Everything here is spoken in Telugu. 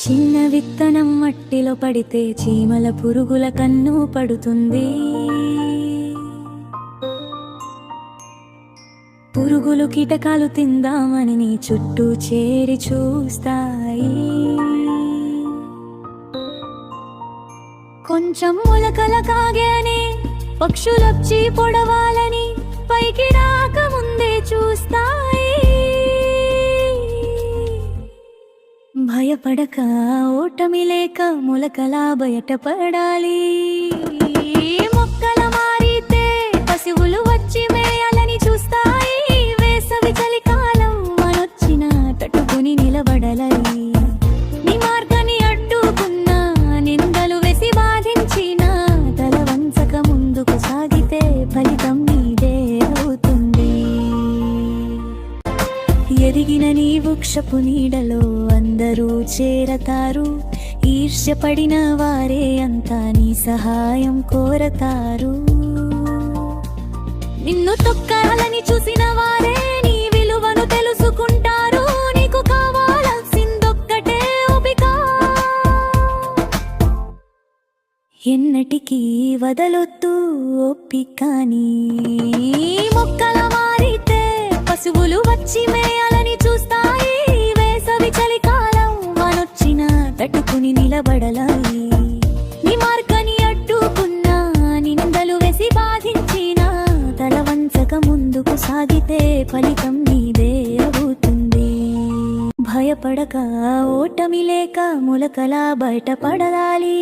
చిన్న విత్తనం మట్టిలో పడితే చీమల పురుగుల కన్ను పడుతుంది. పురుగులు కీటకాలు తిందామని నీ చుట్టూ చేరి చూస్తాయి. కొంచెం మొలకల కాగానే పక్షులొచ్చి పొడవాలని పైకి రాకముందే చూస్తాయి. భయపడక, ఓటమి లేక మొలకలా బయటపడాలి. మొక్కల మారితే పశువులు వచ్చి మేయాలని చూస్తాయి. వేసవి చలికాలం మనొచ్చిన తట్టుకుని నిలబడాలి. నీ మార్గాన్ని అడ్డుకున్నా, నిందలు వేసి బాధించిన తల వంచక ముందుకు సాగితే ఫలితం నీదే అవుతుంది. ఎదిగిన నీ వృక్షపు నీడలో అందరూ చేరతారు. ఈర్ష్యపడిన వారే అంతా నీ సహాయం కోరతారు. నిన్ను తొక్కాలని చూసిన వారే నీ విలువను తెలుసుకుంటారు. నీకు కావాల్సిందొక్కటే ఓపిక. ఎన్నటికీ వదలొద్దు ఓపికని. మొక్కల మారితే పశువులు వచ్చి మేయాలని చూస్తాయి. వేసవి చలికాలం మనొచ్చిన తట్టుకుని నిలబడాలి. నీ మార్గాన్ని అడ్డుకున్నా, నిందలు వేసి బాధించిన తల వంచక ముందుకు సాగితే ఫలితం నీదే అవుతుంది. భయపడక, ఓటమి లేక మొలకలా బయటపడాలి.